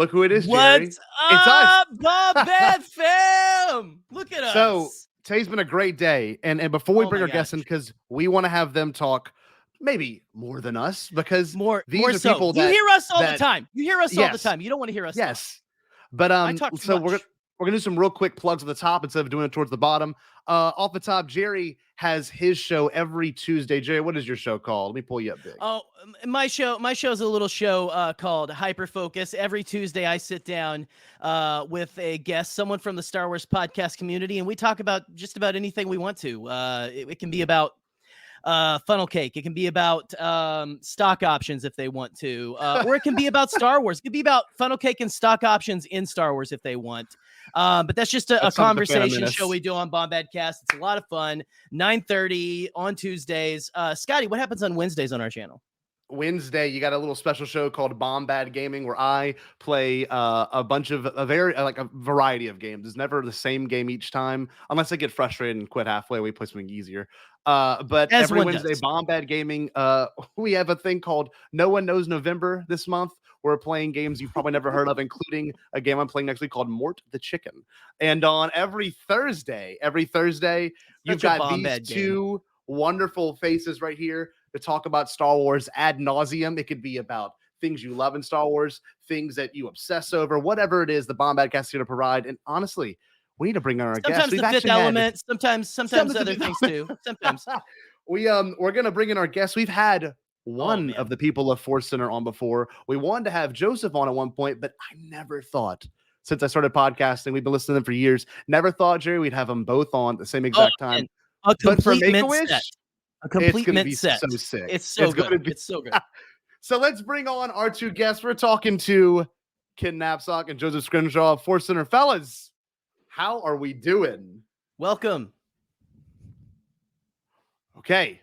look who it is, Jerry. What's up, Bombad fam? Look at us. So today's been a great day. And before we bring our guests in, because we want to have them talk maybe more than us, because these are so. people You that hear us all the time. You hear us all the Yes. time. You don't want to hear us. Yes. But so we're gonna do some real quick plugs at the top instead of doing it towards the bottom. Off the top, Jerry has his show every Tuesday. Jerry, what is your show called? Let me pull you up big. Oh, my show is a little show called Hyperfocus. Every Tuesday I sit down with a guest, someone from the Star Wars podcast community, and we talk about just about anything we want to. It can be about funnel cake. It can be about stock options if they want to, or it can be about Star Wars. It could be about funnel cake and stock options in Star Wars if they want. But that's just a conversation show we do on Bombadcast. It's a lot of fun. 9:30 on Tuesdays. Scotty, what happens on Wednesdays on our channel? Wednesday, you got a little special show called Bombad Gaming where I play a bunch of a variety of games. It's never the same game each time, unless I get frustrated and quit halfway. We play something easier. But As every Wednesday, Bombad Gaming, we have a thing called No One Knows November this month. We're playing games you've probably never heard of, including a game I'm playing next week called Mort the Chicken. And on every Thursday, you've got these two wonderful faces right here to talk about Star Wars ad nauseum. It could be about things you love in Star Wars, things that you obsess over, whatever it is, the Bombadcast is here to provide. And honestly, we need to bring on our guests. Sometimes the Fifth Element, sometimes other things too. Sometimes we're gonna bring in our guests. We've had one of the people of Force Center on before. We wanted to have Joseph on at one point, but I never thought, since I started podcasting, we've been listening to them for years, never thought, Jerry, we'd have them both on at the same exact time. A complete Mint set. So sick. It's so good. It's so good. So let's bring on our two guests. We're talking to Ken Napzok and Joseph Scrimshaw of Force Center. Fellas, how are we doing? Welcome. Okay.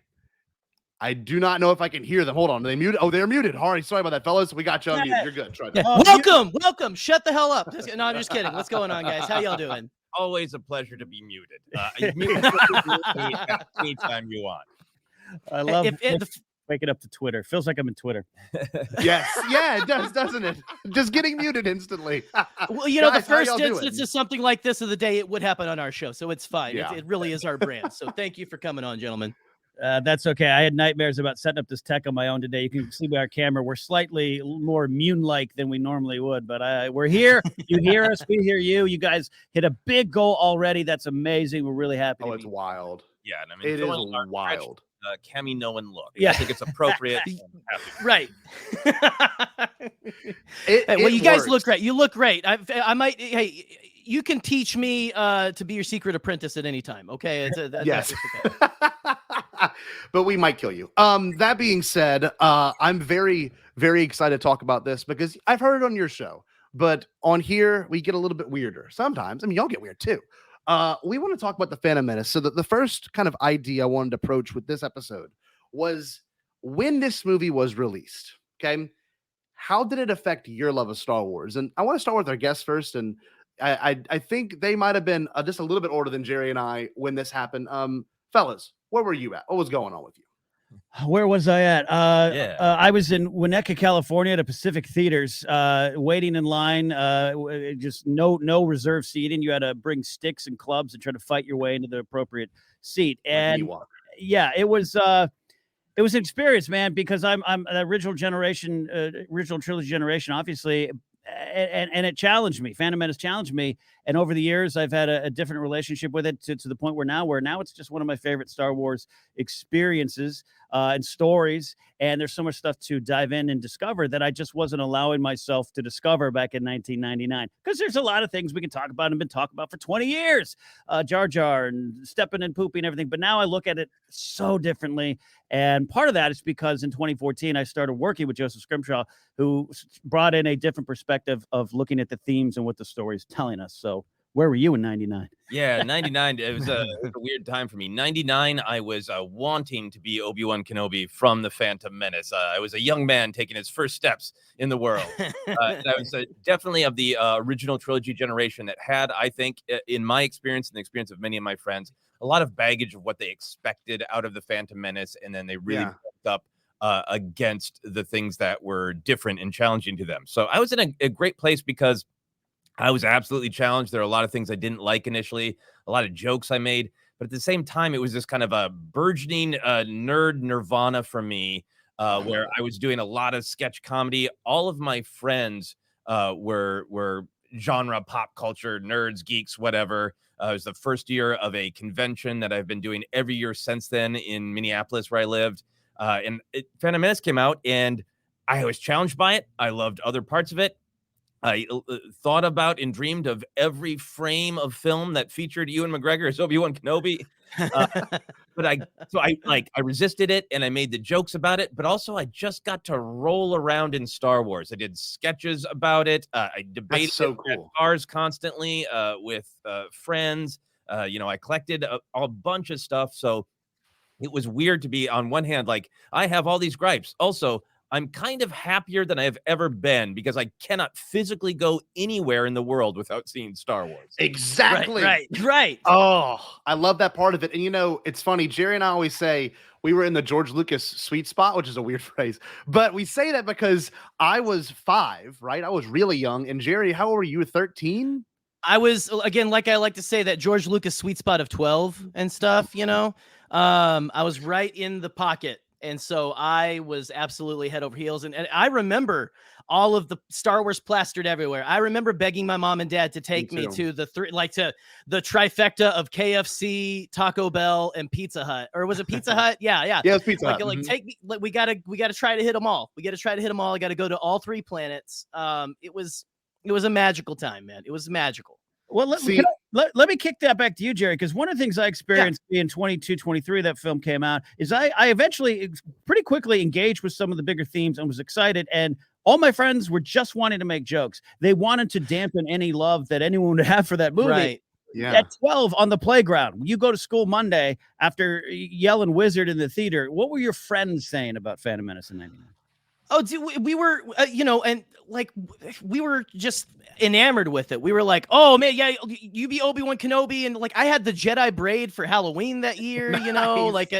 I do not know if I can hear them. Hold on. Are they muted? Oh, they're muted. All right. Sorry about that, fellas. We got you on mute. You're good. Try that. Welcome. Shut the hell up. No, I'm just kidding. What's going on, guys? How y'all doing? Always a pleasure to be muted. Anytime you want. I love waking up to Twitter. Feels like I'm in Twitter. Yes. Yeah, it does, doesn't it? Just getting muted instantly. Well, you know, guys, the first instance of something like this of the day, it would happen on our show. So it's fine. Yeah. It really is our brand. So thank you for coming on, gentlemen. That's okay. I had nightmares about setting up this tech on my own today. You can see by our camera, we're slightly more immune-like than we normally would, but we're here. You hear us. We hear you. You guys hit a big goal already. That's amazing. We're really happy. Oh, it's wild. Yeah, and I mean, it is wild. Cammy Nolan look. Yeah. I think it's appropriate. Right. You guys look great. You look great. I might. Hey, you can teach me to be your secret apprentice at any time. Okay. Yes. Okay. But we might kill you. That being said, I'm very, very excited to talk about this because I've heard it on your show, but on here we get a little bit weirder sometimes. I mean, y'all get weird too. We want to talk about the Phantom Menace. So the first kind of idea I wanted to approach with this episode was when this movie was released. Okay. How did it affect your love of Star Wars? And I want to start with our guests first. And I think they might have been just a little bit older than Jerry and I when this happened. Fellas, where were you at? What was going on with you? Where was I at? I was in Winnetka, California at a Pacific Theaters, waiting in line, just no reserve seating. You had to bring sticks and clubs and try to fight your way into the appropriate seat. And yeah, it was an experience, man, because I'm an original trilogy generation, obviously. And it challenged me. Phantom Menace challenged me. And over the years, I've had a different relationship with it to the point where now it's just one of my favorite Star Wars experiences and stories. And there's so much stuff to dive in and discover that I just wasn't allowing myself to discover back in 1999. Because there's a lot of things we can talk about and been talking about for 20 years. Jar Jar and stepping and pooping and everything. But now I look at it so differently. And part of that is because in 2014, I started working with Joseph Scrimshaw, who brought in a different perspective of looking at the themes and what the story is telling us. So where were you in 99? Yeah, 99, it was a weird time for me. 99, I was wanting to be Obi-Wan Kenobi from the Phantom Menace. I was a young man taking his first steps in the world. And I was definitely of the original trilogy generation that had, I think, in my experience and the experience of many of my friends, a lot of baggage of what they expected out of the Phantom Menace, and then they really built up against the things that were different and challenging to them. So I was in a great place because I was absolutely challenged. There are a lot of things I didn't like initially, a lot of jokes I made, but at the same time, it was this kind of a burgeoning nerd nirvana for me, where I was doing a lot of sketch comedy. All of my friends were genre pop culture nerds, geeks, whatever. It was the first year of a convention that I've been doing every year since then in Minneapolis, where I lived. Phantom Menace came out, and I was challenged by it. I loved other parts of it. I thought about and dreamed of every frame of film that featured Ewan McGregor as Obi-Wan Kenobi. But I resisted it, and I made the jokes about it, but also I just got to roll around in Star Wars. I did sketches about it. I debated at bars constantly with friends. I collected a bunch of stuff. So it was weird to be, on one hand, like, I have all these gripes. Also, I'm kind of happier than I've ever been because I cannot physically go anywhere in the world without seeing Star Wars. Exactly. Right. Oh, I love that part of it. And it's funny. Jerry and I always say we were in the George Lucas sweet spot, which is a weird phrase, but we say that because I was 5, right? I was really young. And Jerry, how old were you? 13? I was, again, like I like to say, that George Lucas sweet spot of 12 and stuff, I was right in the pocket. And so I was absolutely head over heels. And I remember all of the Star Wars plastered everywhere. I remember begging my mom and dad to take me to the trifecta of KFC, Taco Bell, and Pizza Hut. Or was it Pizza Hut? Yeah. Yeah, it was Pizza Hut. Take me. We gotta try to hit them all. I got to go to all 3 planets. It was a magical time, man. It was magical. Well, let me kick that back to you, Jerry, because one of the things I experienced being 22, 23, that film came out, is I eventually pretty quickly engaged with some of the bigger themes and was excited. And all my friends were just wanting to make jokes. They wanted to dampen any love that anyone would have for that movie. Right. Yeah. At 12 on the playground, you go to school Monday after yelling wizard in the theater. What were your friends saying about Phantom Menace in 99? Oh, dude, we were, and like, we were just enamored with it. We were like, oh man, yeah, you be Obi-Wan Kenobi. And like, I had the Jedi braid for Halloween that year, like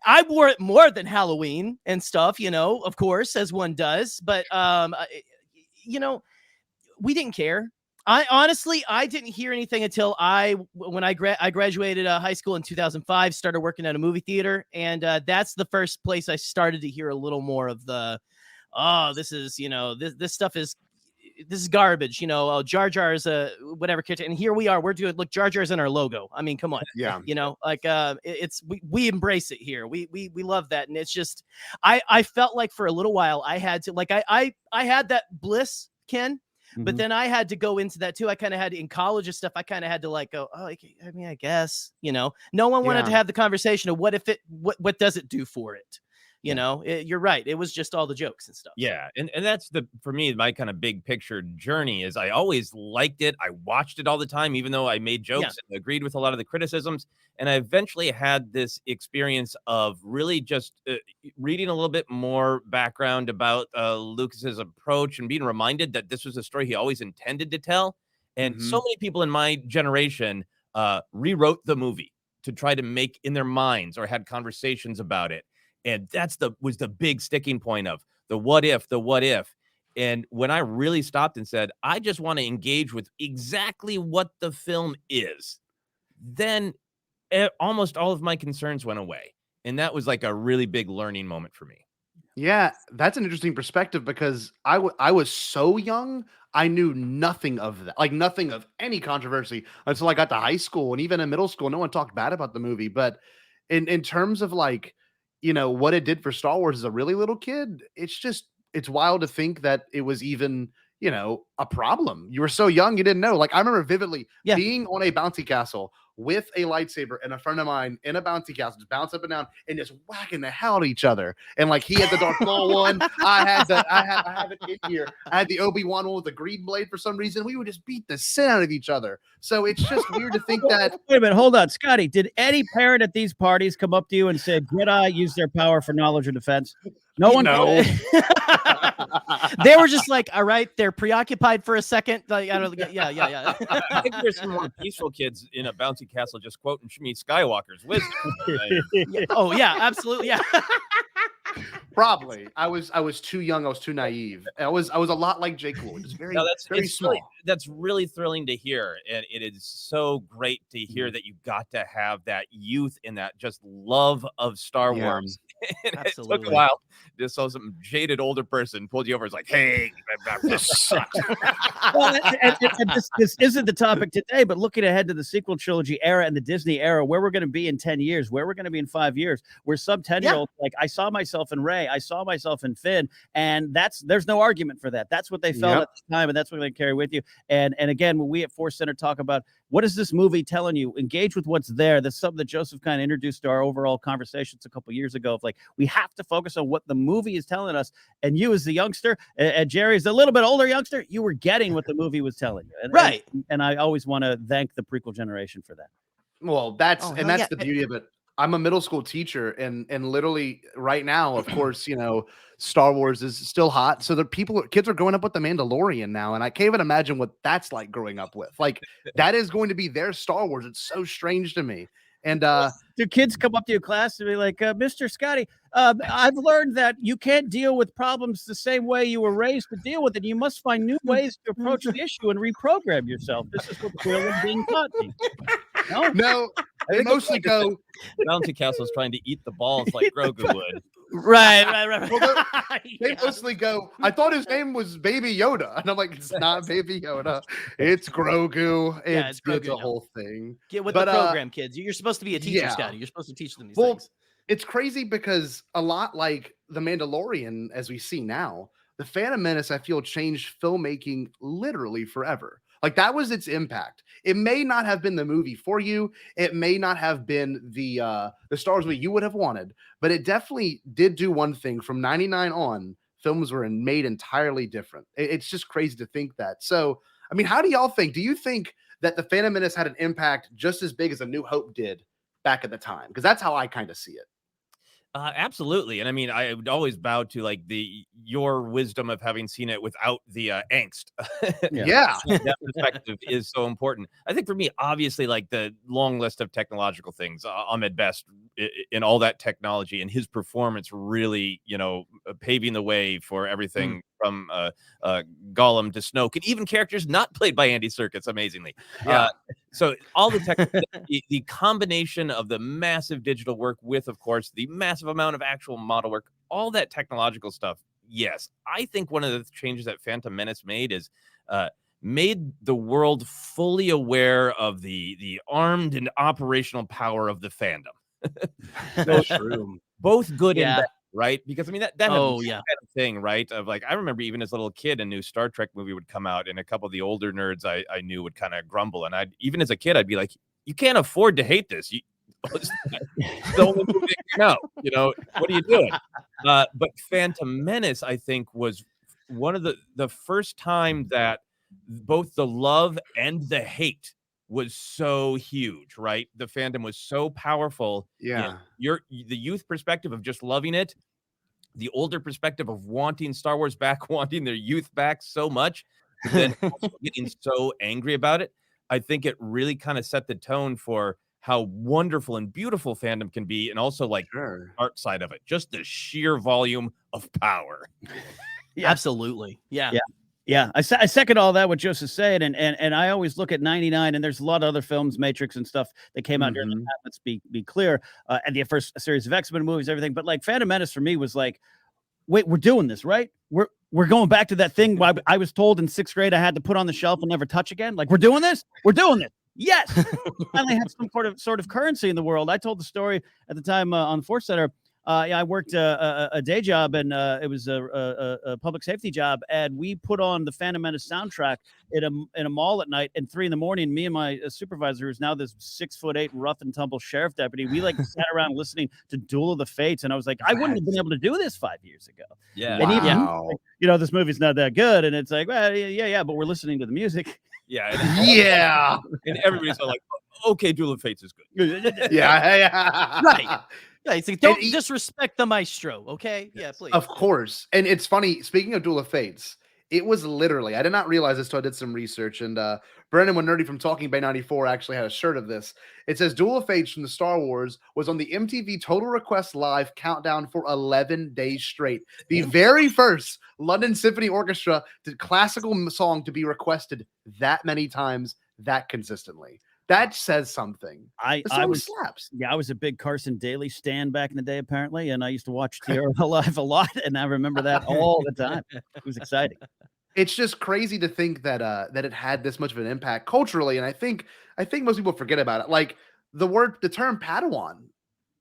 I wore it more than Halloween and stuff, of course, as one does. But, we didn't care. I didn't hear anything until when I graduated high school in 2005, started working at a movie theater. And that's the first place I started to hear a little more of the, this is, this stuff is, this is garbage, Jar Jar is a whatever character. And here we are, look, Jar Jar's in our logo. I mean, come on. Yeah. We embrace it here. We love that. And it's just, I felt like for a little while I had to, like, I had that bliss, Ken, but then I had to go into that too. I kind of had in college and stuff. I kind of had to like go, I guess, no one wanted to have the conversation of what what does it do for it? You're right. It was just all the jokes and stuff. Yeah. And that's for me, my kind of big picture journey is I always liked it. I watched it all the time, even though I made jokes and agreed with a lot of the criticisms. And I eventually had this experience of really just reading a little bit more background about Lucas's approach and being reminded that this was a story he always intended to tell. And so many people in my generation rewrote the movie to try to make in their minds or had conversations about it. And was the big sticking point of the what if. And when I really stopped and said, I just want to engage with exactly what the film is, then almost all of my concerns went away. And that was like a really big learning moment for me. Yeah, that's an interesting perspective because I was so young, I knew nothing of that, like nothing of any controversy until I got to high school. And even in middle school, no one talked bad about the movie. But in terms of like, what it did for Star Wars as a really little kid, it's wild to think that it was even, a problem. You were so young, you didn't know. Like, I remember vividly being on a bouncy castle with a lightsaber and a friend of mine in a bouncy castle, just bounce up and down and just whacking the hell out of each other. And like, he had the Darth Maul one. I have it in here. I had the Obi-Wan one with the green blade for some reason. We would just beat the sin out of each other. So it's just weird to think that. Wait a minute, hold on, Scotty. Did any parent at these parties come up to you and say, Jedi use their power for knowledge or defense? No one. No. They were just like, all right, they're preoccupied for a second. Like, I don't. Yeah. I think there's some more peaceful kids in a bouncy castle just quoting Shmi Skywalker's wisdom. Oh yeah, absolutely. Yeah. Probably. I was too young. I was too naive. I was a lot like Jake Lloyd. Just very, very small. That's really thrilling to hear. And it is so great to hear that you got to have that youth and that just love of Star Wars. And it took a while. Just saw some jaded older person pulled you over. It's like, hey, this sucks. Well, this isn't the topic today, but looking ahead to the sequel trilogy era and the Disney era, where we're going to be in 10 years, where we're going to be in 5 years, where some 10-year-olds, like, I saw myself in Rey, I saw myself in Finn, and there's no argument for that. That's what they felt at the time, and that's what they carry with you. And again, when we at Force Center talk about what is this movie telling you, engage with what's there. That's something that Joseph kind of introduced to our overall conversations a couple years ago. Of like, we have to focus on what the movie is telling us. And you, as the youngster, and Jerry's a little bit older youngster, you were getting what the movie was telling you. And I always want to thank the prequel generation for that. Well, that's the beauty of it. I'm a middle school teacher, and literally right now, of course, Star Wars is still hot. So kids are growing up with the Mandalorian now, and I can't even imagine what that's like growing up with. Like, that is going to be their Star Wars. It's so strange to me. And do kids come up to your class and be like, Mr. Scotty, I've learned that you can't deal with problems the same way you were raised to deal with it. You must find new ways to approach the issue and reprogram yourself. This is what Quillen being taught me. No, they mostly go. Bouncy Castle's trying to eat the balls like Grogu would. Right. Well, they mostly go, I thought his name was Baby Yoda. And I'm like, it's not Baby Yoda. It's Grogu. It's a whole thing. Get with the program, kids. You're supposed to be a teacher, Scotty. You're supposed to teach them these things. It's crazy because a lot like The Mandalorian, as we see now, The Phantom Menace, I feel, changed filmmaking literally forever. Like, that was its impact. It may not have been the movie for you. It may not have been the Star Wars movie you would have wanted, but it definitely did do one thing. From 99 on, films were made entirely different. It's just crazy to think that. So, I mean, how do y'all think? Do you think that The Phantom Menace had an impact just as big as A New Hope did back at the time? Because that's how I kind of see it. Absolutely. And I mean, I would always bow to like your wisdom of having seen it without the angst. Yeah. That perspective is so important. I think for me, obviously, like the long list of technological things, Ahmed Best in all that technology and his performance really, paving the way for everything from Gollum to Snoke, and even characters not played by Andy Serkis, amazingly. Yeah. So all the the combination of the massive digital work with, of course, the massive amount of actual model work, all that technological stuff. Yes, I think one of the changes that Phantom Menace made is made the world fully aware of the armed and operational power of the fandom. That's true. Both good and bad. Right? Because I mean that kind of thing, right? Of like, I remember even as a little kid, a new Star Trek movie would come out, and a couple of the older nerds I knew would kind of grumble, and even as a kid, I'd be like, "You can't afford to hate this. It's the only movie that came out. What are you doing?" But Phantom Menace, I think, was one of the first time that both the love and the hate was so huge, right? The fandom was so powerful. Yeah. The youth perspective of just loving it, the older perspective of wanting Star Wars back, wanting their youth back so much, then also getting so angry about it. I think it really kind of set the tone for how wonderful and beautiful fandom can be, and also like art side of it, just the sheer volume of power. Yeah, absolutely. Yeah. Yeah, I second all that what Joseph's saying, and I always look at 99, and there's a lot of other films, Matrix and stuff that came out during that. Let's be clear, and the first series of X-Men movies, everything. But like Phantom Menace for me was like, wait, we're doing this, right? We're going back to that thing I was told in 6th grade I had to put on the shelf and never touch again. Like, we're doing this. We're doing this. Yes, finally have some sort of currency in the world. I told the story at the time on Force Center. I worked a day job, and it was a public safety job, and we put on the Phantom Menace soundtrack in a mall at night. And 3 a.m, me and my supervisor, who's now this 6'8" rough and tumble sheriff deputy, we like sat around listening to Duel of the Fates, and I was like, I wouldn't have been able to do this 5 years ago. Yeah, and even this movie's not that good, and it's like, well, yeah, but we're listening to the music. Yeah, and everybody's like, okay, Duel of Fates is good. Yeah. Right. Yeah, it's like, don't disrespect the maestro, okay? Yeah, please. Of course. And it's funny, speaking of Duel of Fates, It was literally, I did not realize this, so I did some research. And Brendan Nerdy from Talking Bay 94 actually had a shirt of this. It says Duel of Fates from the Star Wars was on the MTV Total Request Live countdown for 11 days straight. The very first London Symphony Orchestra classical song to be requested that many times, that consistently. That says something. I was slaps. Yeah, I was a big Carson Daly stan back in the day, apparently, and I used to watch TRL Live a lot, and I remember that all the time. It was exciting. It's just crazy to think that that it had this much of an impact culturally, and I think most people forget about it. Like the term Padawan,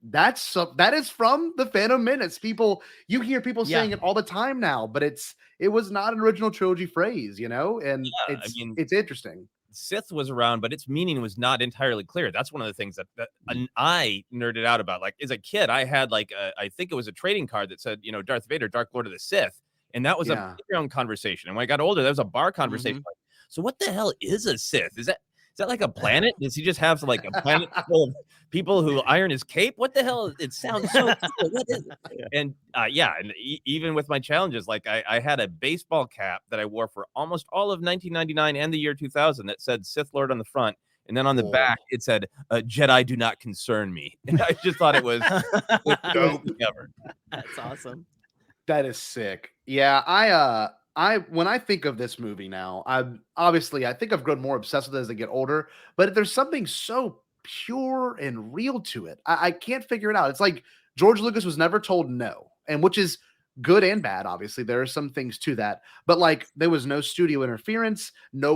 that is from the Phantom Menace. You hear people saying it all the time now, but it was not an original trilogy phrase, and it's interesting. Sith was around, but its meaning was not entirely clear. That's one of the things that I nerded out about. Like as a kid, I had I think it was a trading card that said, Darth Vader, Dark Lord of the Sith. And that was a playground conversation. And when I got older, that was a bar conversation. Like, so what the hell is a Sith? Is that like a planet? Does he just have like a planet full of people who iron his cape? What the hell? It sounds so cool. What is it? And even with my challenges, like I had a baseball cap that I wore for almost all of 1999 and the year 2000 that said Sith Lord on the front. And then on the back, it said, Jedi do not concern me. And I just thought it was dope ever. That's awesome. That is sick. Yeah, I when I think of this movie now, I think I've grown more obsessed with it as I get older, but there's something so pure and real to it. I can't figure it out. It's like George Lucas was never told no, and which is good and bad. Obviously, there are some things to that, but like there was no studio interference. The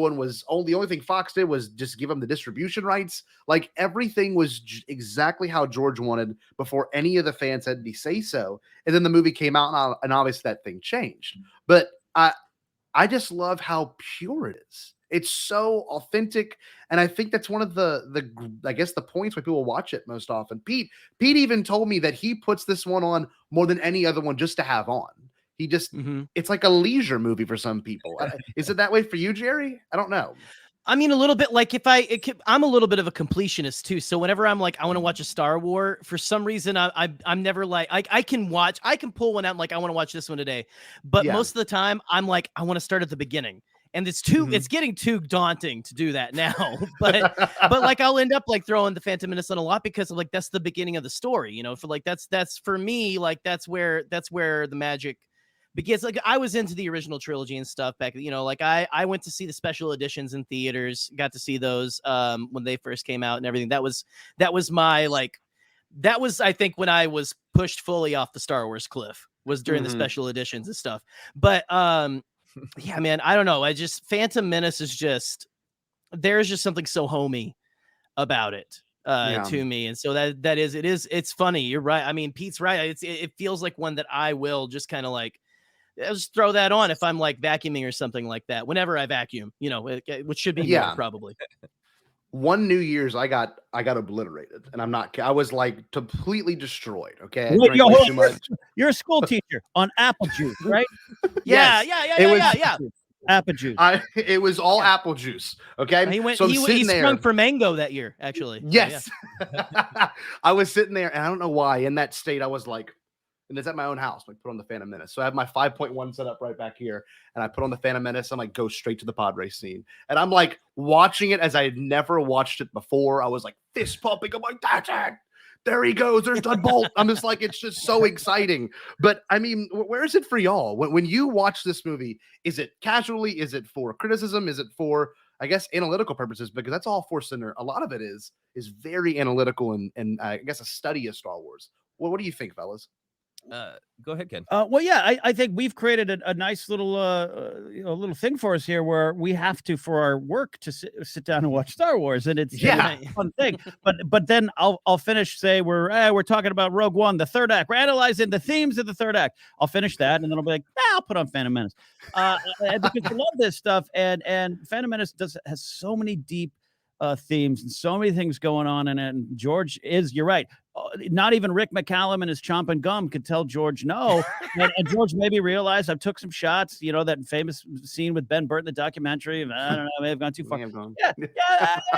only thing Fox did was just give him the distribution rights. Like everything was exactly how George wanted before any of the fans had any say so. And then the movie came out, and obviously that thing changed. But I just love how pure it is. It's so authentic, and I think that's one of the I guess the points why people watch it most often. Pete even told me that he puts this one on more than any other one just to have on. He just it's like a leisure movie for some people. Is it that way for you, Jerry? I don't know. I mean, a little bit like I'm a little bit of a completionist too. So whenever I'm like, I want to watch a Star Wars, for some reason, I'm never like, I can pull one out. And like, I want to watch this one today. But most of the time I'm like, I want to start at the beginning. And it's getting too daunting to do that now. But like, I'll end up like throwing the Phantom Menace on a lot because of like, that's the beginning of the story, for like, that's for me, like, that's where the magic. Because like I was into the original trilogy and stuff back, like I went to see the special editions in theaters, got to see those when they first came out and everything. That was I think when I was pushed fully off the Star Wars cliff was during the special editions and stuff. But yeah, man, I don't know. Phantom Menace is there's just something so homey about it to me. And so it's funny. You're right. I mean, Pete's right. It feels like one that I will just kind of like, I'll just throw that on if I'm like vacuuming or something like that. Whenever I vacuum, which should be more, probably. One New Year's, I got obliterated, and I was like completely destroyed. Okay, you're a school teacher on apple juice, right? Yeah. Apple juice. It was all apple juice. Okay, he sprung for mango that year, actually. Yes, I was sitting there, and I don't know why. In that state, I was like. And it's at my own house. I put on the Phantom Menace. So I have my 5.1 set up right back here. And I put on the Phantom Menace. I'm like, go straight to the pod race scene. And I'm like watching it as I had never watched it before. I was like fist pumping. I'm like, that's it. There he goes. There's the bolt. I'm just like, it's just so exciting. But I mean, where is it for y'all? When you watch this movie, is it casually? Is it for criticism? Is it for, I guess, analytical purposes? Because that's all Force Center. A lot of it is very analytical and I guess a study of Star Wars. Well, what do you think, fellas? Go ahead, Ken. Well, yeah, I think we've created a nice little little thing for us here where we have to, for our work, to sit down and watch Star Wars, and it's a fun thing. But then I'll finish. Say we're talking about Rogue One, the third act. We're analyzing the themes of the third act. I'll finish that, and then I'll be like, I'll put on Phantom Menace because I love this stuff. And Phantom Menace has so many deep themes and so many things going on in it. And George you're right. Not even Rick McCallum and his chomping gum could tell George no. and George maybe realized I took some shots, that famous scene with Ben Burtt in the documentary. I don't know, I may have gone too far. Yeah,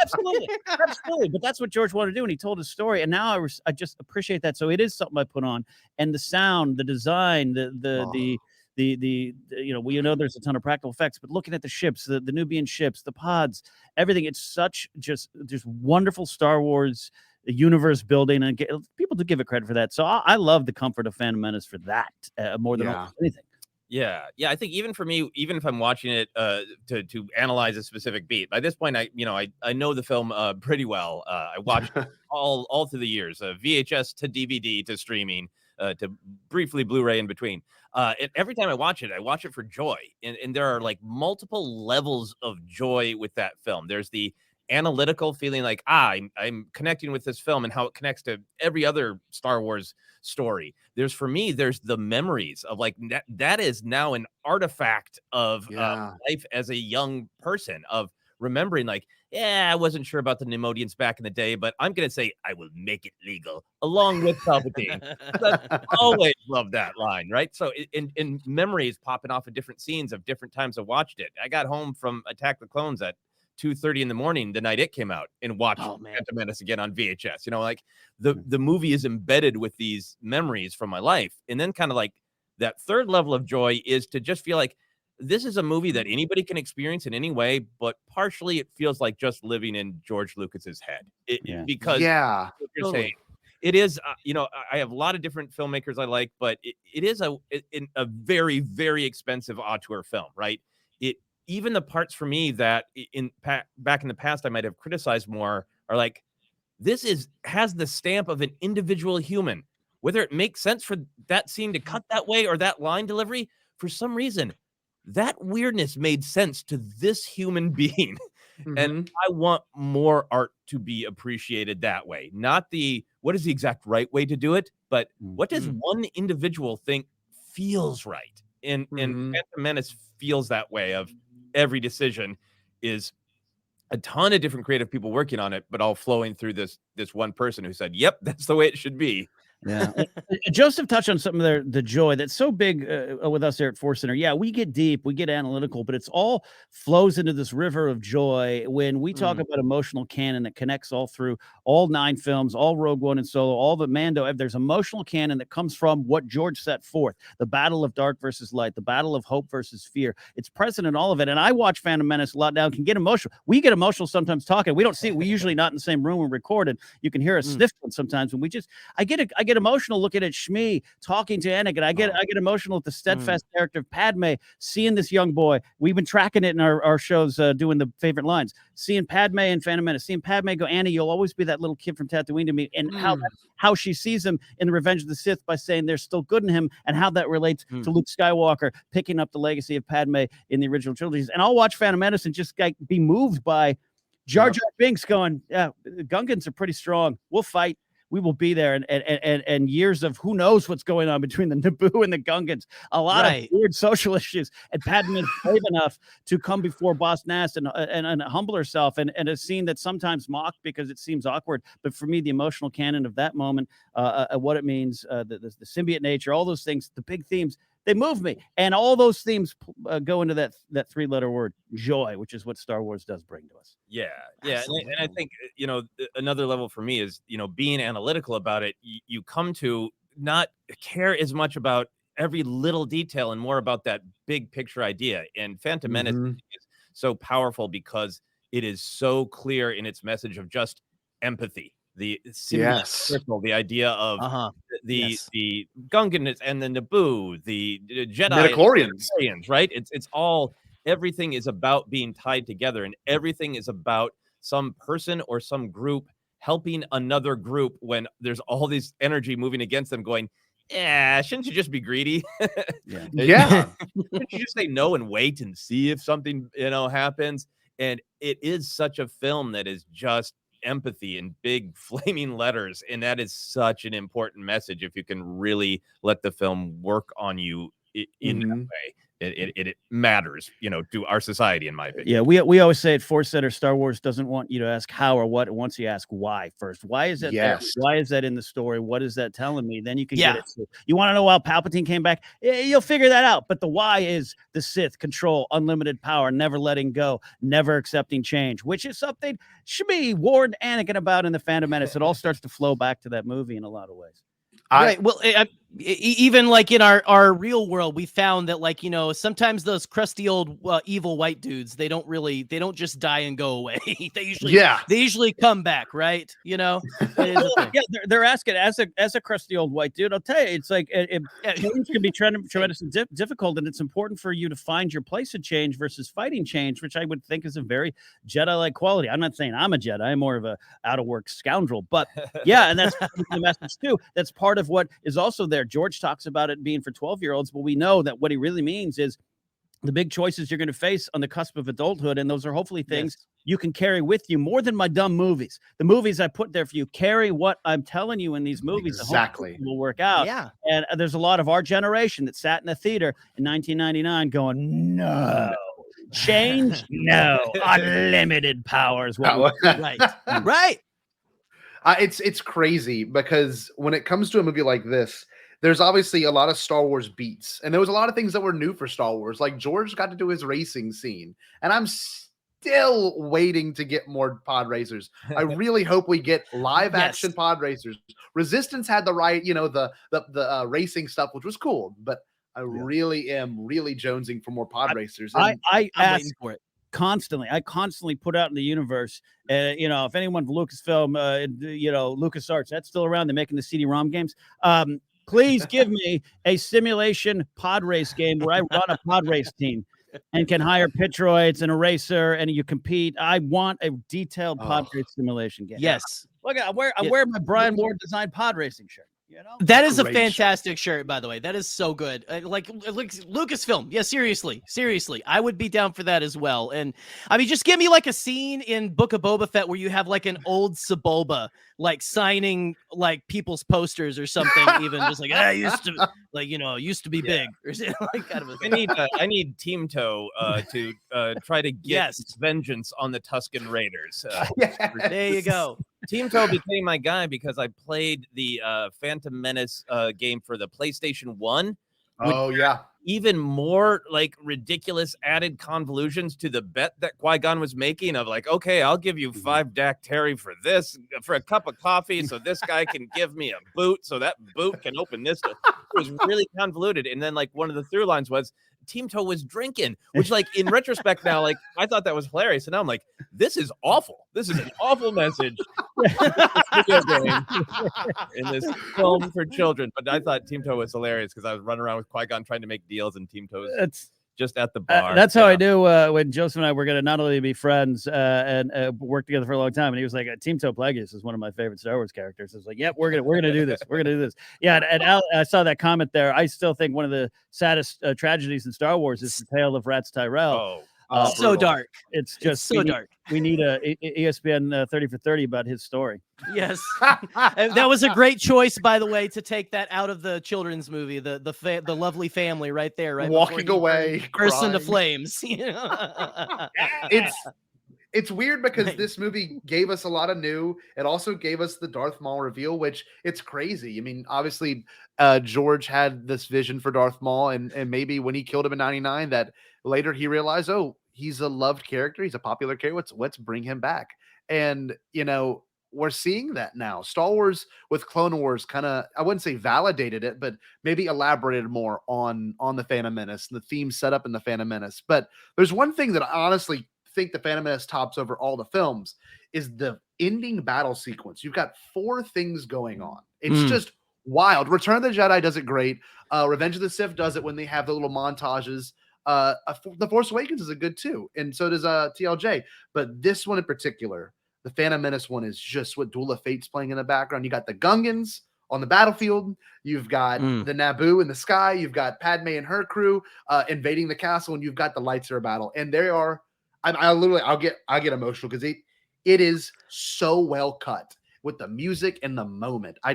absolutely. Absolutely. But that's what George wanted to do. And he told his story. And now I just appreciate that. So it is something I put on. And the sound, the design, the we know there's a ton of practical effects, but looking at the ships, the Nubian ships, the pods, everything, it's such just wonderful Star Wars universe building, and people do give it credit for that. So I love the comfort of Phantom Menace for that more than anything. Yeah. I think even for me, even if I'm watching it to analyze a specific beat, by this point, I know the film pretty well. I watched all through the years, VHS to DVD to streaming to briefly Blu-ray in between. And every time I watch it for joy, and there are like multiple levels of joy with that film. There's the analytical feeling like I'm connecting with this film and how it connects to every other Star Wars story. There's the memories of like that is now an artifact of life as a young person, of remembering like, I wasn't sure about the Nemodians back in the day, but I'm gonna say I will make it legal along with Palpatine. I always love that line, right? So in memories popping off of different scenes of different times I watched it. I got home from Attack the Clones at 2:30 in the morning the night it came out and watched Phantom Menace again on VHS. Like the movie is embedded with these memories from my life. And then kind of like that third level of joy is to just feel like this is a movie that anybody can experience in any way, but partially it feels like just living in George Lucas's head. Because you're saying it is, I have a lot of different filmmakers I like, but it is a very, very expensive auteur film, right? Even the parts for me that back in the past I might have criticized more are like, this has the stamp of an individual human. Whether it makes sense for that scene to cut that way or that line delivery, for some reason, that weirdness made sense to this human being. And I want more art to be appreciated that way. Not what is the exact right way to do it, but what does one individual think feels right? And Phantom Menace feels that way, of every decision is a ton of different creative people working on it, but all flowing through this one person who said, yep, that's the way it should be. Yeah. Joseph touched on something there, the joy that's so big with us here at Force Center. Yeah, we get deep, we get analytical, but it's all flows into this river of joy when we talk about emotional canon that connects all through all 9 films, all Rogue One and Solo, all the Mando. There's emotional canon that comes from what George set forth, the battle of dark versus light, the battle of hope versus fear. It's present in all of it. And I watch Phantom Menace a lot now, can get emotional. We get emotional sometimes talking. We don't see it. We usually not in the same room when we record, and you can hear us sniff sometimes when I get emotional looking at Shmi talking to Anakin. I get emotional at the steadfast character of Padme, seeing this young boy. We've been tracking it in our shows, doing the favorite lines. Seeing Padme and Phantom Menace, seeing Padme go, Annie, you'll always be that little kid from Tatooine to me, and how she sees him in the Revenge of the Sith by saying there's still good in him, and how that relates to Luke Skywalker picking up the legacy of Padme in the original trilogies. And I'll watch Phantom Menace and just like be moved by Jar Jar Binks going, Gungans are pretty strong. We'll fight. We will be there, and years of who knows what's going on between the Naboo and the Gungans. A lot of weird social issues, and Padme is brave enough to come before Boss Nass and humble herself, and a scene that's sometimes mocked because it seems awkward. But for me, the emotional canon of that moment, what it means, the symbiote nature, all those things, the big themes, they move me, and all those themes go into that 3-letter word, joy, which is what Star Wars does bring to us. Yeah. And I think another level for me is being analytical about it. You come to not care as much about every little detail and more about that big picture idea. And Phantom Menace is so powerful because it is so clear in its message of just empathy. The circle, the idea of the Gungans and the Naboo, the Jedi, midichlorians, right? It's all, everything is about being tied together, and everything is about some person or some group helping another group when there's all this energy moving against them, going, shouldn't you just be greedy? Shouldn't you just say no and wait and see if something happens? And it is such a film that is just empathy in big flaming letters, and that is such an important message if you can really let the film work on you in that way. It matters, to our society, in my opinion. Yeah, we always say at Force Center, Star Wars doesn't want you to ask how or what. It wants you to ask why first. Why is that there? Why is that in the story? What is that telling me? Then you can get it. So you want to know how Palpatine came back? You'll figure that out. But the why is the Sith, control, unlimited power, never letting go, never accepting change, which is something Shmi warned Anakin about in The Phantom Menace. It all starts to flow back to that movie in a lot of ways. Right. Well, even like in our real world, we found that, like, sometimes those crusty old evil white dudes, they don't just die and go away. they usually come back, right? It is a thing. Yeah, they're asking as a crusty old white dude. I'll tell you, it's like change can be tremendously difficult, and it's important for you to find your place in change versus fighting change, which I would think is a very Jedi-like quality. I'm not saying I'm a Jedi; I'm more of a out-of-work scoundrel, but yeah, and that's the message too. That's part of what is also there. George talks about it being for 12-year-olds, but we know that what he really means is the big choices you're going to face on the cusp of adulthood, and those are hopefully things you can carry with you more than my dumb movies. The movies I put there for you carry what I'm telling you in these movies. Exactly. Will work out. Yeah. And there's a lot of our generation that sat in a theater in 1999 going, no. Change? No. Unlimited powers. Right. Right. It's crazy because when it comes to a movie like this, there's obviously a lot of Star Wars beats, and there was a lot of things that were new for Star Wars. Like George got to do his racing scene, and I'm still waiting to get more pod racers. I really hope we get live action pod racers. Resistance had the right, the racing stuff, which was cool, but I really am jonesing for more pod racers. And I'm waiting for it. Constantly. I constantly put out in the universe, if anyone from Lucasfilm, LucasArts, that's still around, they're making the CD-ROM games. Please give me a simulation pod race game where I run a pod race team and can hire Pitroids and a racer and you compete. I want a detailed pod race simulation game. Yes. Look, I'm wearing my Brian Ward designed pod racing shirt. That is a fantastic shirt, by the way. That is so good. Like Lucasfilm. Yeah, seriously. I would be down for that as well. And I mean, just give me like a scene in Book of Boba Fett where you have like an old Sebulba like signing like people's posters or something. Even just like I used to be big or something like kind of a thing. I need Team Toe to try to get vengeance on the Tusken Raiders. There you go. Team Toe became my guy because I played the Phantom Menace game for the PlayStation 1. Oh, yeah. Even more like ridiculous added convolutions to the bet that Qui-Gon was making of like, okay, I'll give you 5 Dak Terry for this, for a cup of coffee. So this guy can give me a boot. So that boot can open this. It was really convoluted. And then like one of the through lines was Team Toe was drinking, which like in retrospect now, like I thought that was hilarious. And now I'm like, this is awful. This is an awful message in this film for children. But I thought Team Toe was hilarious because I was running around with Qui-Gon trying to make deals and Team Toe was just at the bar. That's how I knew when Joseph and I were going to not only be friends and work together for a long time. And he was like, Team Toe Plagueis is one of my favorite Star Wars characters. I was like, yep, we're gonna do this. We're gonna do this. Yeah, and Al, I saw that comment there. I still think one of the saddest tragedies in Star Wars is the tale of Rats Tyrell. So dark. It's just so dark. We need a ESPN 30 for 30 about his story. Yes. That was a great choice, by the way, to take that out of the children's movie, the lovely family right there, right? Walking away, burst into flames. It's weird because this movie gave us a lot of new. It also gave us the Darth Maul reveal, which it's crazy. I mean, obviously, George had this vision for Darth Maul, and maybe when he killed him in '99, that later he realized, oh, he's a loved character, he's a popular character. Let's bring him back. And we're seeing that now. Star Wars with Clone Wars kind of, I wouldn't say validated it, but maybe elaborated more on the Phantom Menace and the theme set up in the Phantom Menace. But there's one thing that I honestly think the Phantom Menace tops over all the films is the ending battle sequence. You've got 4 things going on. It's just wild. Return of the Jedi does it great. Revenge of the Sith does it when they have the little montages. The Force Awakens is a good too, and so does TLJ. But this one in particular, the Phantom Menace one, is just what Duel of Fate's playing in the background. You got the Gungans on the battlefield. You've got the Naboo in the sky. You've got Padme and her crew invading the castle, and you've got the lightsaber battle. And they are, I'll get emotional because it is so well cut with the music and the moment. I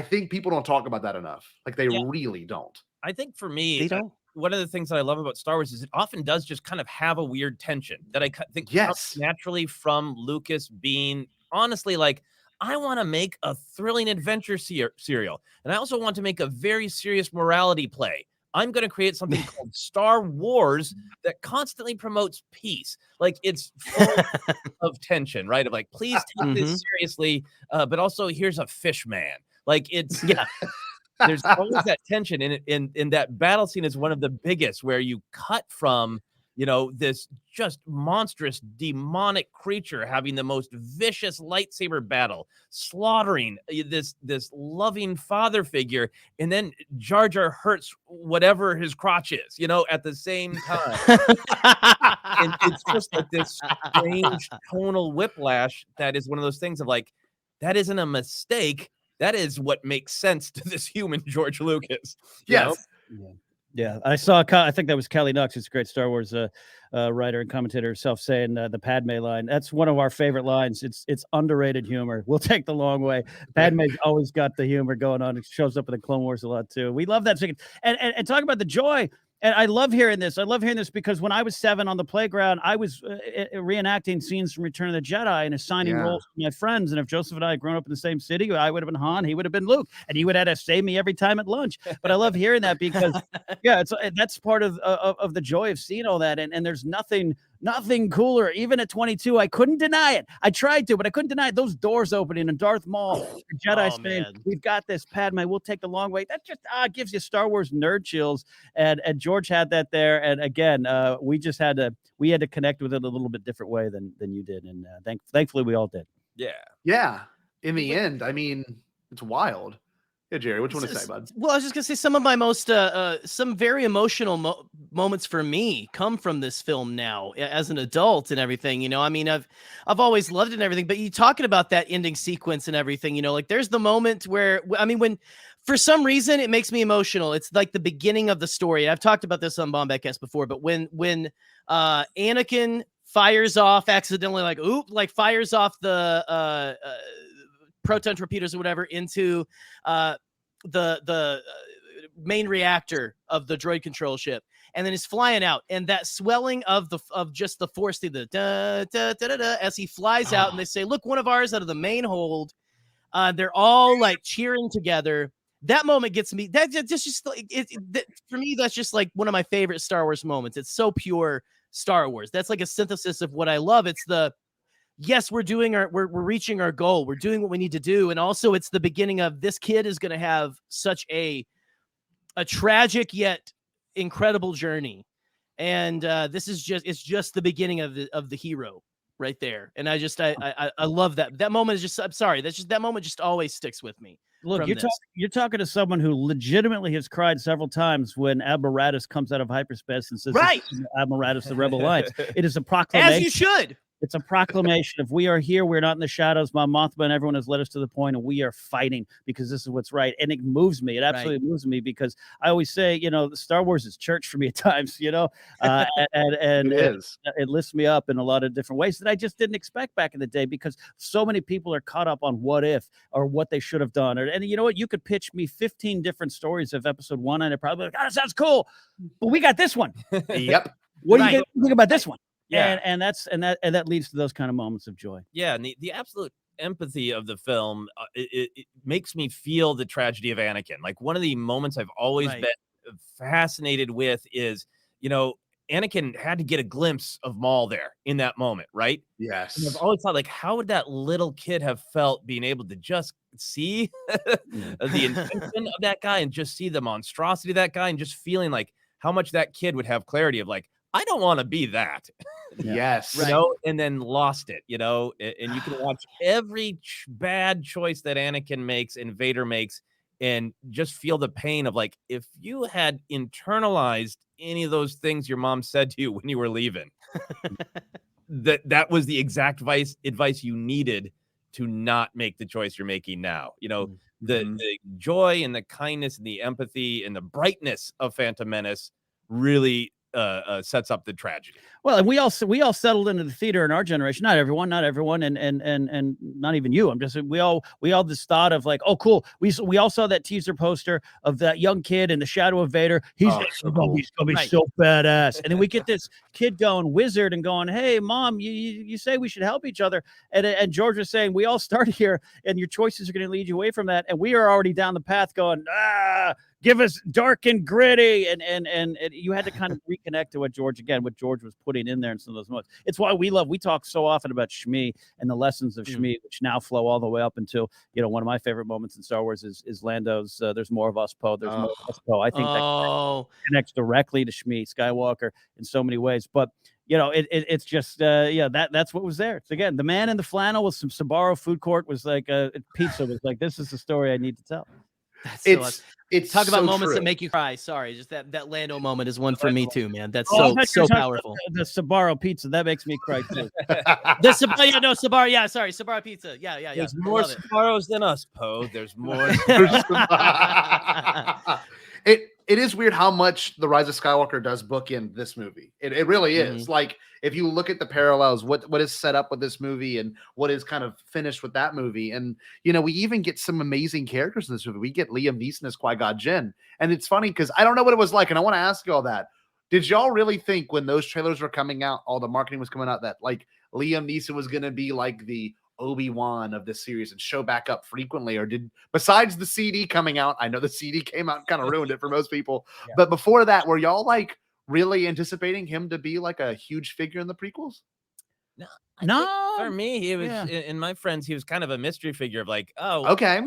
think people don't talk about that enough. Like they really don't. I think for me, they don't. One of the things that I love about Star Wars is it often does just kind of have a weird tension that I think comes naturally from Lucas being honestly like, I want to make a thrilling adventure serial. And I also want to make a very serious morality play. I'm going to create something called Star Wars that constantly promotes peace. Like it's full of tension, right? Of like, please take this seriously. But also here's a fish man. Like it's, there's always that tension, and that battle scene is one of the biggest, where you cut from, this just monstrous demonic creature having the most vicious lightsaber battle, slaughtering this loving father figure, and then Jar Jar hurts whatever his crotch is, at the same time. And it's just like this strange tonal whiplash that is one of those things of like, that isn't a mistake. That is what makes sense to this human George Lucas. Yes. Yeah. I saw, I think that was Kelly Knox, who's a great Star Wars writer and commentator herself, saying the Padme line. That's one of our favorite lines. It's underrated humor. We'll take the long way. Padme's always got the humor going on. It shows up in the Clone Wars a lot too. We love that. And talk about the joy. And I love hearing this. I love hearing this because when I was 7 on the playground, I was reenacting scenes from Return of the Jedi and assigning roles to my friends. And if Joseph and I had grown up in the same city, I would have been Han, he would have been Luke, and he would have had to save me every time at lunch. But I love hearing that because, that's part of the joy of seeing all that. And there's nothing cooler. Even at 22, I couldn't deny it. I tried to, but I couldn't deny it. Those doors opening and Darth Maul, Jedi saying, "We've got this, Padme. We'll take the long way." That just gives you Star Wars nerd chills. And George had that there. And again, we had to connect with it a little bit different way than you did. And thankfully, we all did. Yeah. Yeah. In the end, I mean, it's wild. Yeah, Jerry, what do you want to say, bud? Well, I was just gonna say some of my most some very emotional moments for me come from this film now as an adult and everything. I mean, I've always loved it and everything, but you talking about that ending sequence and everything. Like there's the moment where when for some reason it makes me emotional. It's like the beginning of the story. I've talked about this on Bombadcast before, but when Anakin fires off accidentally, fires off the proton torpedoes or whatever into the main reactor of the droid control ship, and then he's flying out, and that swelling of just the force through the da, da, da, da, da, as he flies out, and they say, "Look, one of ours out of the main hold." They're all like cheering together. That moment gets me. That just for me, that's just like one of my favorite Star Wars moments. It's so pure Star Wars. That's like a synthesis of what I love. It's yes, we're reaching our goal. We're doing what we need to do. And also it's the beginning of this kid is going to have such a tragic yet incredible journey. And it's just the beginning of the hero right there. And I love that. That moment is just, I'm sorry. That moment just always sticks with me. Look, you're talking to someone who legitimately has cried several times when Admiral Raddus comes out of hyperspace and says, "Right, Admiral Raddus, the Rebel Alliance." It is a proclamation. As you should. It's a proclamation of we are here. We're not in the shadows. Mon Mothma and everyone has led us to the point, and we are fighting because this is what's right. And it moves me. It absolutely moves me because I always say, Star Wars is church for me at times, and it lifts me up in a lot of different ways that I just didn't expect back in the day because so many people are caught up on what if or what they should have done. And you know what? You could pitch me 15 different stories of episode 1, and I'd probably be like, "Oh, that sounds cool, but we got this one." Yep. What do you think about this one? Yeah, and that leads to those kind of moments of joy. Yeah, and the absolute empathy of the film, it makes me feel the tragedy of Anakin. Like one of the moments I've always been fascinated with is, Anakin had to get a glimpse of Maul there in that moment, right? Yes. And I've always thought, like, how would that little kid have felt being able to just see the intention of that guy and just see the monstrosity of that guy and just feeling like how much that kid would have clarity of like, I don't want to be that. Yes. And then lost it, and you can watch every bad choice that Anakin makes and Vader makes and just feel the pain of like, if you had internalized any of those things your mom said to you when you were leaving, that was the exact advice you needed to not make the choice you're making now. The joy and the kindness and the empathy and the brightness of Phantom Menace really sets up the tragedy. Well, and we all settled into the theater in our generation. Not everyone, and not even you. I'm just we all just thought of like, oh, cool. We all saw that teaser poster of that young kid in the shadow of Vader. He's gonna be so badass. And then we get this kid going wizard and going, hey, Mom, you say we should help each other. And George was saying we all start here, and your choices are going to lead you away from that. And we are already down the path going, give us dark and gritty, and you had to kind of reconnect to what George was putting in there in some of those moments. It's why we talk so often about Shmi and the lessons of Shmi, which now flow all the way up until, one of my favorite moments in Star Wars is Lando's "There's more of us, Poe. There's more of us, Poe." I think that connects directly to Shmi Skywalker in so many ways, but. It's just that's what was there. It's, again, the man in the flannel with some Sbarro food court was like pizza was like, this is the story I need to tell. It's talk about so moments true. that make you cry. Sorry, just that Lando moment is one for me too, man. That's so powerful. The Sbarro pizza, that makes me cry too. Sbarro. Yeah, sorry, Sbarro pizza. Yeah. There's more Sbarros than us, Poe. There's more. It is weird how much The Rise of Skywalker does bookend this movie. It really is. Like, if you look at the parallels, what is set up with this movie and what is kind of finished with that movie. And, we even get some amazing characters in this movie. We get Liam Neeson as Qui-Gon Jinn. And it's funny because I don't know what it was like. And I want to ask you all that. Did y'all really think when those trailers were coming out, all the marketing was coming out, that like Liam Neeson was going to be like the Obi-Wan of this series and show back up frequently? Or besides the CD coming out, I know the CD came out and kind of ruined it for most people, but before that, were y'all like really anticipating him to be like a huge figure in the prequels? No, for me, he was in my friends. He was kind of a mystery figure of like, okay,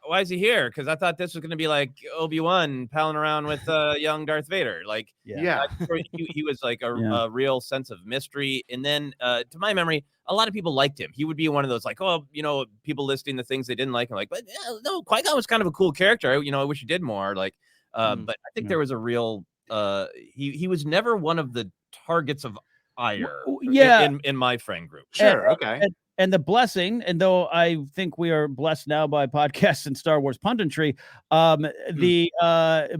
why is he here? Because I thought this was going to be like Obi-Wan palling around with young Darth Vader. Like, he was like a real sense of mystery. And then, to my memory, a lot of people liked him. He would be one of those like, people listing the things they didn't like. I'm like, but no, Qui-Gon was kind of a cool character. I wish he did more. Like, but I think there was a real. He was never one of the targets of ire in my friend group. Sure. Okay. And the blessing, and though I think we are blessed now by podcasts and Star Wars punditry, the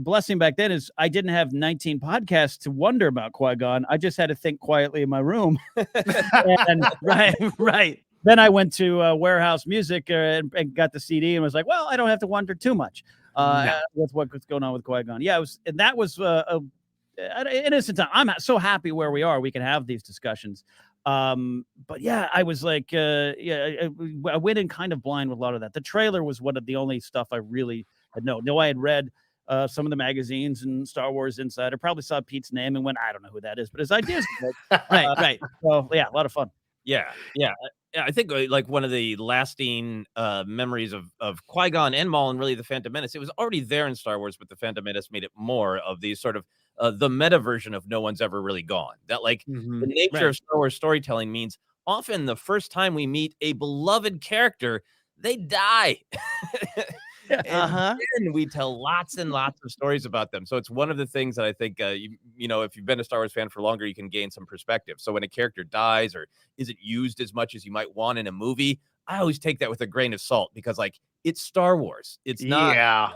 blessing back then is I didn't have 19 podcasts to wonder about Qui-Gon. I just had to think quietly in my room. And, right. Then I went to Warehouse Music and got the CD and was like, well, I don't have to wonder too much with what's going on with Qui-Gon. That was an innocent time. I'm so happy where we are. We can have these discussions. But yeah, I was like, I went in kind of blind with a lot of that. The trailer was one of the only stuff I really had known. I had read some of the magazines and Star Wars Insider, probably saw Pete's name and went, I don't know who that is, but his ideas. Right. So yeah, a lot of fun. Yeah. I think like one of the lasting memories of Qui-Gon and Maul and really the Phantom Menace, it was already there in Star Wars, but the Phantom Menace made it more of these sort of the meta version of No One's Ever Really Gone. That like the nature of Star Wars storytelling means often the first time we meet a beloved character, they die. And then we tell lots and lots of stories about them. So it's one of the things that I think, if you've been a Star Wars fan for longer, you can gain some perspective. So when a character dies or isn't used as much as you might want in a movie, I always take that with a grain of salt because like it's Star Wars. It's not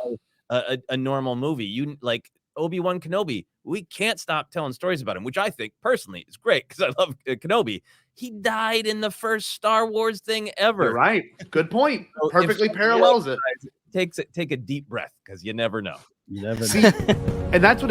a normal movie. You like Obi-Wan Kenobi. We can't stop telling stories about him, which I think personally is great because I love Kenobi. He died in the first Star Wars thing ever. You're right. Good point. So perfectly parallels it. Take a deep breath because you never know. You never know. See, and that's what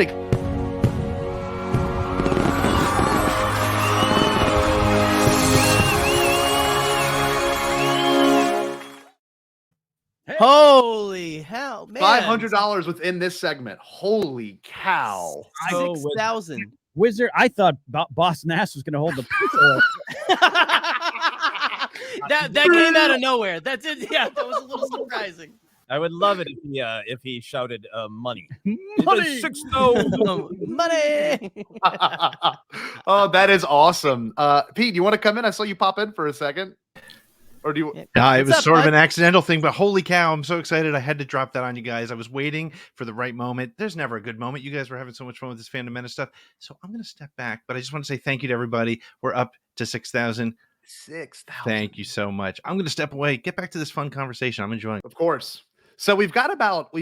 Holy hell, man. $500 within this segment. Holy cow. 6,000. Wizard, I thought Boss Nass was going to hold the pizza. that came out of nowhere. That's it. Yeah, that was a little surprising. I would love it if he shouted money. Money. 6,000. Money. Oh, that is awesome. Pete, you want to come in? I saw you pop in for a second. Or do you? It was sort of an accidental thing, but holy cow, I'm so excited. I had to drop that on you guys. I was waiting for the right moment. There's never a good moment. You guys were having so much fun with this Phantom Menace stuff. So I'm going to step back, but I just want to say thank you to everybody. We're up to 6,000. 6,000. Thank you so much. I'm going to step away, get back to this fun conversation. I'm enjoying it. Of course. So we've got about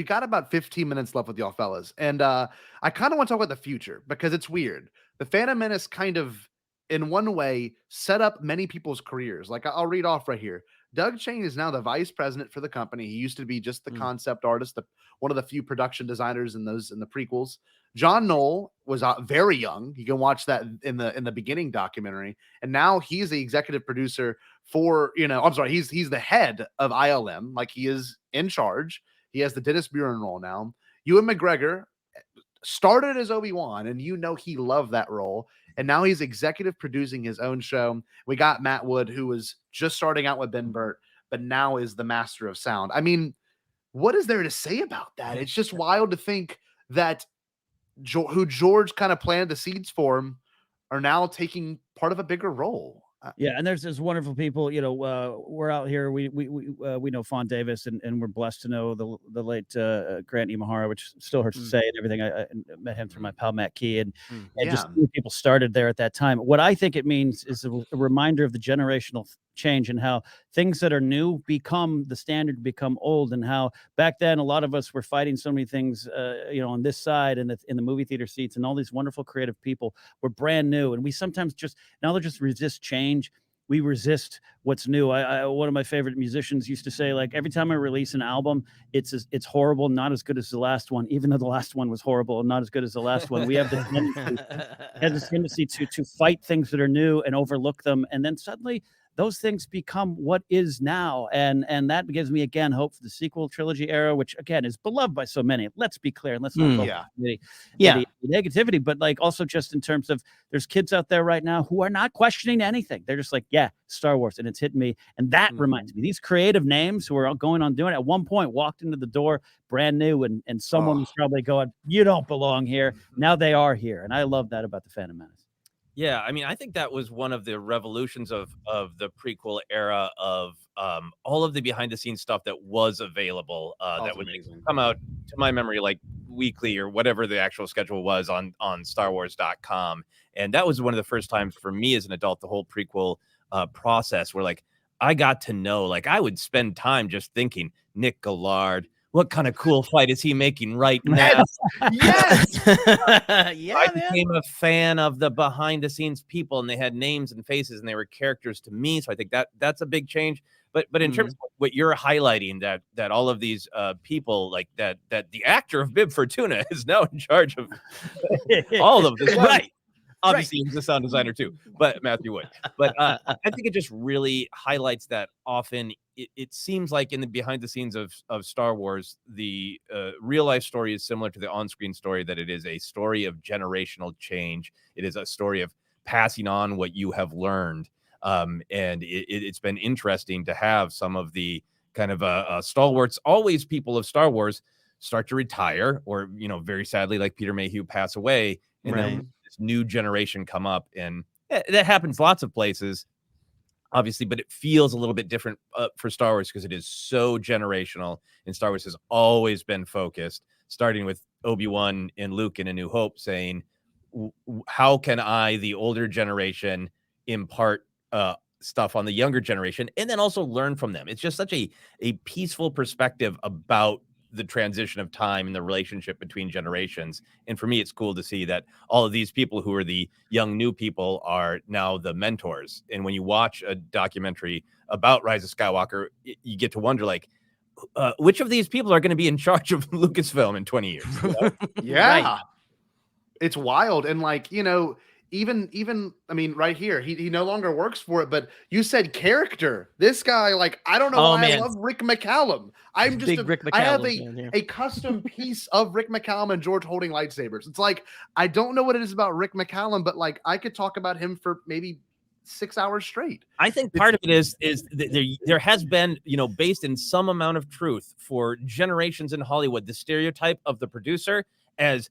15 minutes left with y'all fellas. And I kind of want to talk about the future because it's weird. The Phantom Menace kind of, in one way, set up many people's careers. Like I'll read off right here. Doug Chang is now the vice president for the company. He used to be just the concept artist, one of the few production designers in the prequels. John Knoll was very young. You can watch that in the beginning documentary. And now he's the executive producer for, he's the head of ILM. Like he is in charge. He has the Dennis Buren role now. Ewan McGregor started as Obi-Wan, and he loved that role. And now he's executive producing his own show. We got Matt Wood, who was just starting out with Ben Burt, but now is the master of sound. I mean, what is there to say about that? It's just wild to think that who George kind of planted the seeds for him are now taking part of a bigger role. Yeah, and there's wonderful people. We're out here. We know Fawn Davis, and we're blessed to know the late Grant Imahara, which still hurts to say and everything. I met him through my pal Matt Key, and just many people started there at that time. What I think it means is a reminder of the generational change and how things that are new become the standard, become old, and how back then a lot of us were fighting so many things, on this side and in the movie theater seats, and all these wonderful creative people were brand new, and we sometimes just resist change. We resist what's new. One of my favorite musicians used to say, like, every time I release an album, it's horrible, not as good as the last one, even though the last one was horrible and not as good as the last one. We have this tendency to fight things that are new and overlook them, and then suddenly those things become what is now. And that gives me, again, hope for the sequel trilogy era, which, again, is beloved by so many. Let's be clear. And let's not negativity, but like also just in terms of there's kids out there right now who are not questioning anything. They're just like, yeah, Star Wars. And it's hit me. And that reminds me, these creative names who are going on doing it at one point walked into the door brand new, and someone was probably going, you don't belong here. Now they are here. And I love that about the Phantom Menace. Yeah, I mean, I think that was one of the revolutions of the prequel era of all of the behind the scenes stuff that was available that would come out, to my memory, like weekly or whatever the actual schedule was on StarWars.com. And that was one of the first times for me as an adult, the whole prequel process where, like, I got to know, like, I would spend time just thinking, Nick Gillard, what kind of cool fight is he making right now? Yes. I became a fan of the behind the scenes people, and they had names and faces, and they were characters to me. So I think that's a big change. But in terms of what you're highlighting, that all of these people, like that the actor of Bib Fortuna is now in charge of all of this, right? Obviously, he's a sound designer too, but Matthew Wood. But I think it just really highlights that often it seems like in the behind the scenes of Star Wars, the real life story is similar to the on-screen story, that it is a story of generational change. It is a story of passing on what you have learned. And it's been interesting to have some of the kind of stalwarts, always people of Star Wars, start to retire or, very sadly, like Peter Mayhew, pass away. And then this new generation come up, and that happens lots of places, obviously, but it feels a little bit different for Star Wars because it is so generational, and Star Wars has always been focused, starting with Obi-Wan and Luke in A New Hope, saying, how can I, the older generation, impart stuff on the younger generation, and then also learn from them. It's just such a peaceful perspective about the transition of time and the relationship between generations. And for me, it's cool to see that all of these people who are the young new people are now the mentors. And when you watch a documentary about Rise of Skywalker, you get to wonder, like, which of these people are going to be in charge of Lucasfilm in 20 years? Yeah. It's wild. And like, even I mean, right here, he no longer works for it, but you said character. This guy, like, I don't know why I love Rick McCallum. I'm just I have a custom piece of Rick McCallum and George holding lightsabers. It's like, I don't know what it is about Rick McCallum, but like I could talk about him for maybe 6 hours straight. I think part of it is there has been, based in some amount of truth for generations in Hollywood, the stereotype of the producer as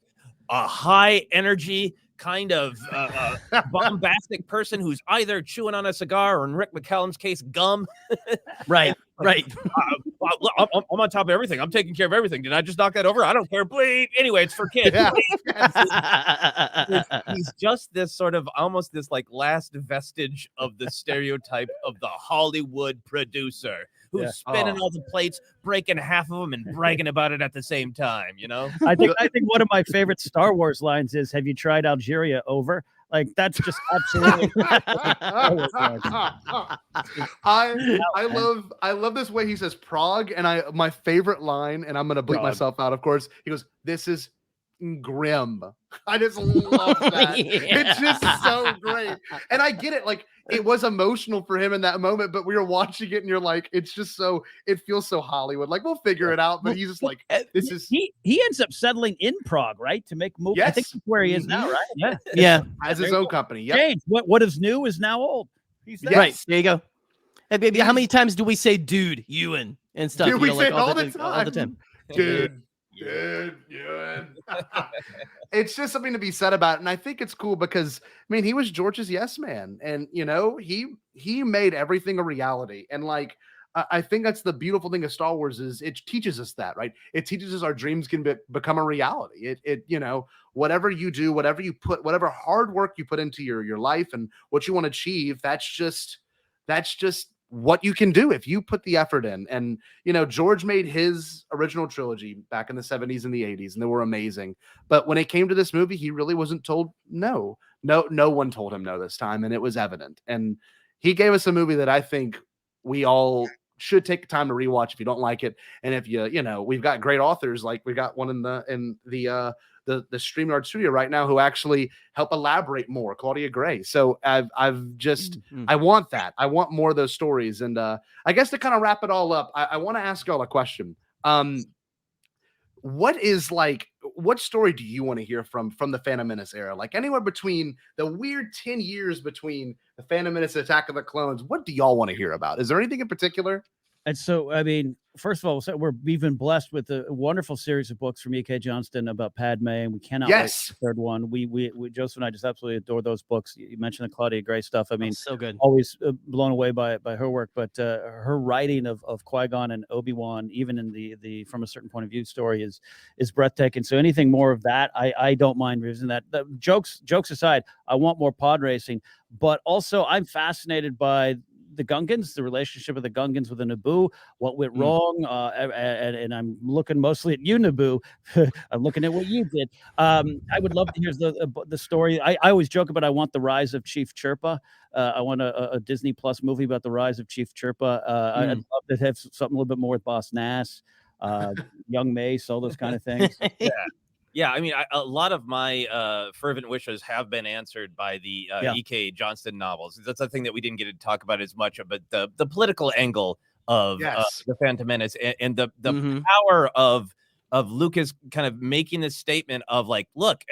a high energy kind of bombastic person who's either chewing on a cigar or, in Rick McCallum's case, gum. Right. I'm on top of everything. I'm taking care of everything. Did I just knock that over? I don't care. Bleep. Anyway, it's for kids. He's just this sort of almost this like last vestige of the stereotype of the Hollywood producer who's spinning all the plates, breaking half of them, and bragging about it at the same time. I think one of my favorite Star Wars lines is, "Have you tried Algeria? Over." Like, that's just absolutely. I love this way he says Prague, and my favorite line, and I'm gonna bleep myself out, of course. He goes, "This is grim. I just love that. It's just so great. And I get it. Like, it was emotional for him in that moment, but we were watching it and you're like, it's just so, it feels so Hollywood. Like, we'll figure it out. But he's just like, this is. He ends up settling in Prague, right? To make movies. Yes. I think that's where he is now, right? Yeah. Yeah. Has his own company. Yep. James, what is new is now old. He's there. Yes. Right. There you go. Hey, baby, how many times do we say dude, Ewan, and stuff? Dude, we say all all the time. Dude. It's just something to be said about it. And I think it's cool because, I mean, he was George's yes man. And, you know, he made everything a reality. And like, I think that's the beautiful thing of Star Wars is it teaches us that, right? It teaches us our dreams can become a reality. It, you know, whatever you do, whatever you put, whatever hard work you put into your life and what you want to achieve, that's just what you can do if you put the effort in. And, you know, George made his original trilogy back in the 70s and the 80s, and they were amazing. But when it came to this movie, he really wasn't told no. No one told him no this time, and it was evident. And he gave us a movie that I think we all should take the time to rewatch if you don't like it. And if you know, we've got great authors, like we got one in the StreamYard studio right now who actually help elaborate more, Claudia Gray. So I've just, I want that. I want more of those stories. And I guess to kind of wrap it all up, I want to ask y'all a question. What story do you want to hear from the Phantom Menace era? Like anywhere between the weird 10 years between the Phantom Menace and Attack of the Clones, what do y'all want to hear about? Is there anything in particular? And so, I mean, first of all, we've been blessed with a wonderful series of books from E.K. Johnston about Padme, and we cannot wait for the third one. We Joseph and I just absolutely adore those books. You mentioned the Claudia Gray stuff. I mean, so good. Always blown away by her work, but her writing of Qui-Gon and Obi-Wan, even in the from a certain point of view story, is breathtaking. So anything more of that, I don't mind revisiting that. The jokes aside, I want more pod racing, but also I'm fascinated by the Gungans, the relationship of the Gungans with the Naboo, what went wrong, and I'm looking mostly at you, Naboo. I'm looking at what you did. I would love to hear the story. I always joke about I want the rise of Chief Chirpa. I want a Disney Plus movie about the rise of Chief Chirpa. I'd love to have something a little bit more with Boss Nass, Young Mace, all those kind of things. Yeah, I mean, a lot of my fervent wishes have been answered by the E.K. Johnston novels. That's a thing that we didn't get to talk about as much, but the political angle of the Phantom Menace and the power of Lucas kind of making this statement of like, look,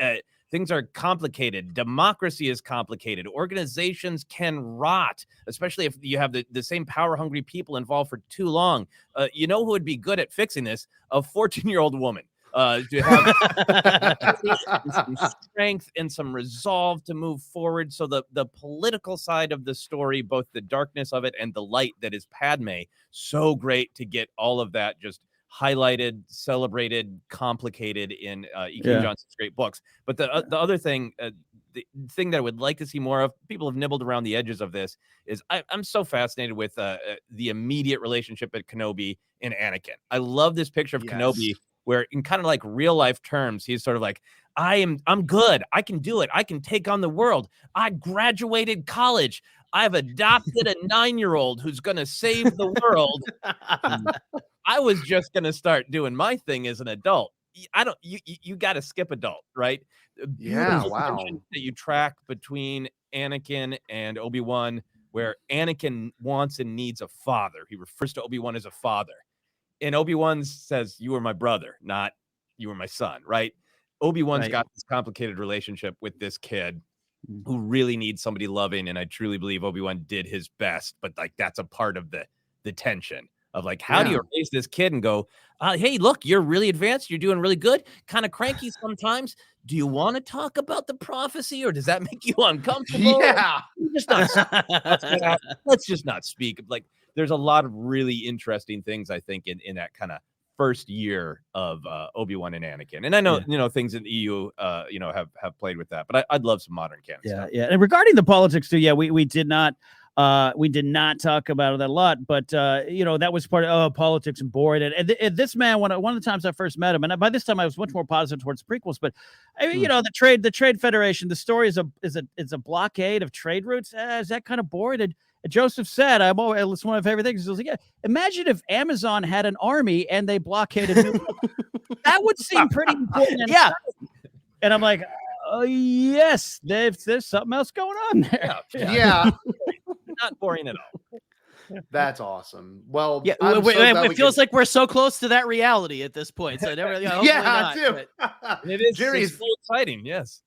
things are complicated. Democracy is complicated. Organizations can rot, especially if you have the same power-hungry people involved for too long. You know who would be good at fixing this? A 14-year-old woman. To have some strength and some resolve to move forward. So the political side of the story, both the darkness of it and the light that is Padme, so great to get all of that just highlighted, celebrated, complicated in E.K. Johnston's great books. But the other thing, the thing that I would like to see more of, people have nibbled around the edges of this, is I'm so fascinated with the immediate relationship at Kenobi and Anakin. I love this picture of Kenobi, where in kind of like real life terms, he's sort of like, I'm good. I can do it. I can take on the world. I graduated college. I've adopted a 9-year-old who's going to save the world. I was just going to start doing my thing as an adult. You got to skip adult, right? Yeah. Wow. That you track between Anakin and Obi-Wan, where Anakin wants and needs a father. He refers to Obi-Wan as a father. And Obi-Wan says, you were my brother, not you were my son, right? Obi-Wan's got this complicated relationship with this kid who really needs somebody loving. And I truly believe Obi-Wan did his best, but like, that's a part of the tension of like, how do you raise this kid and go, hey, look, you're really advanced. You're doing really good. Kind of cranky sometimes. Do you want to talk about the prophecy or does that make you uncomfortable? Yeah. Let's just not speak. Like, there's a lot of really interesting things, I think, in that kind of first year of Obi-Wan and Anakin. And I know, things in the EU, have played with that, but I'd love some modern canon stuff. Yeah. And regarding the politics too, we did not talk about that a lot, but that was part of politics and boring. And this man, one of the times I first met him, and by this time I was much more positive towards prequels, but I mean, the Trade Federation, the story is a blockade of trade routes. Is that kind of boring? And Joseph said, it's one of my favorite things. He was like, imagine if Amazon had an army and they blockaded New York. That would seem pretty important. And I'm like, oh, yes, there's something else going on there. Yeah. Not boring at all. That's awesome. Well, Yeah, I'm so glad it feels like we're so close to that reality at this point. So never, hopefully not, too. And it is Jerry, it's so exciting. Yes.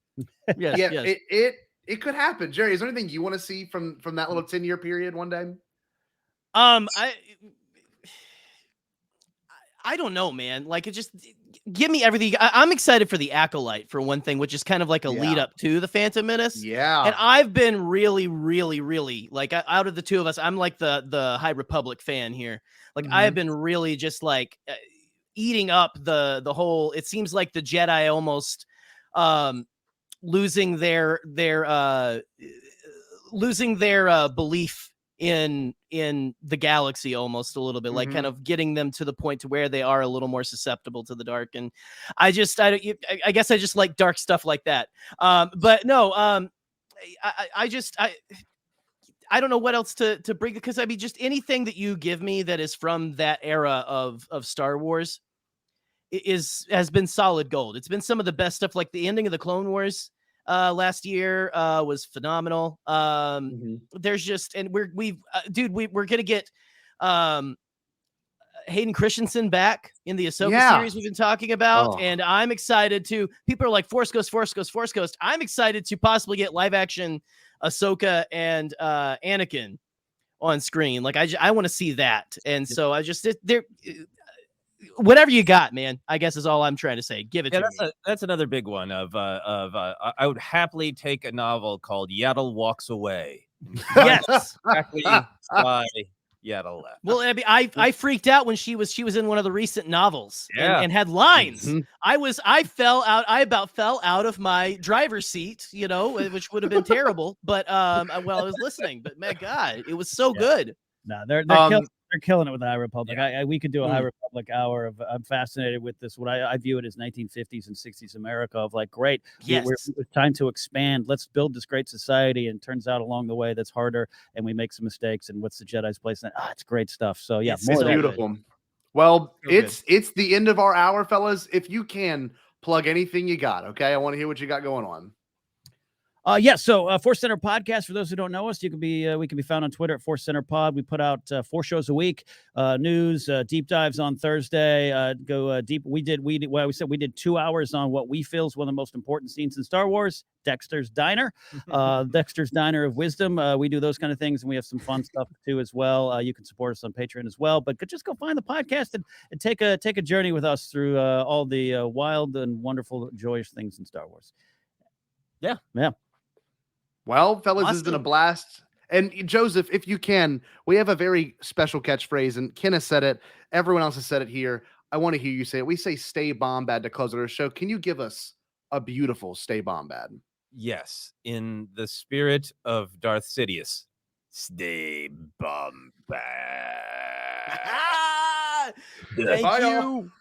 Yes, yeah, yes. it could happen. Jerry, is there anything you want to see from that little 10-year period one day? I don't know, man. Like, it just give me everything. I'm excited for the Acolyte for one thing, which is kind of like a lead up to the Phantom Menace. Yeah, and I've been really, really, really like out of the two of us, I'm like the High Republic fan here. Like, I have been really just like eating up the whole. It seems like the Jedi almost losing their belief in the galaxy almost a little bit, like kind of getting them to the point to where they are a little more susceptible to the dark. And I guess I just like dark stuff like that. But no, I don't know what else to bring, because I mean, just anything that you give me that is from that era of Star Wars has been solid gold. It's been some of the best stuff. Like the ending of the Clone Wars last year was phenomenal. There's just, and we're gonna get Hayden Christensen back in the Ahsoka series we've been talking about, and I'm excited to. People are like Force Ghost. I'm excited to possibly get live action Ahsoka and Anakin on screen. Like I want to see that, and so whatever you got, man, I guess is all I'm trying to say. Give it to me. That's another big one I would happily take a novel called Yaddle Walks Away. Yes. Exactly why Yaddle left. Well, I mean, I freaked out when she was in one of the recent novels and had lines. I about fell out of my driver's seat, which would have been terrible. But while I was listening, but my God, it was so good. No, they're killing it with the High Republic. We could do a High Republic hour of. I'm fascinated with this. What I view it as 1950s and 60s America of like, great. Yes. It's time to expand. Let's build this great society. And turns out along the way that's harder, and we make some mistakes. And what's the Jedi's place? It's great stuff. So yeah, it's beautiful. Well, it's the end of our hour, fellas. If you can plug anything you got, okay? I want to hear what you got going on. So Force Center Podcast, for those who don't know us, we can be found on Twitter at Force Center Pod. We put out 4 shows a week, news, deep dives on Thursday, go deep. We did 2 hours on what we feel is one of the most important scenes in Star Wars, Dexter's Diner, Dexter's Diner of Wisdom. We do those kind of things, and we have some fun stuff too as well. You can support us on Patreon as well, but just go find the podcast and take a journey with us through all the wild and wonderful, joyous things in Star Wars. Yeah. Well, fellas, this has been a blast. And Joseph, if you can, we have a very special catchphrase, and Ken has said it. Everyone else has said it here. I want to hear you say it. We say "Stay Bombad" to close our show. Can you give us a beautiful "Stay Bombad"? Yes, in the spirit of Darth Sidious, stay Bombad. Thank you.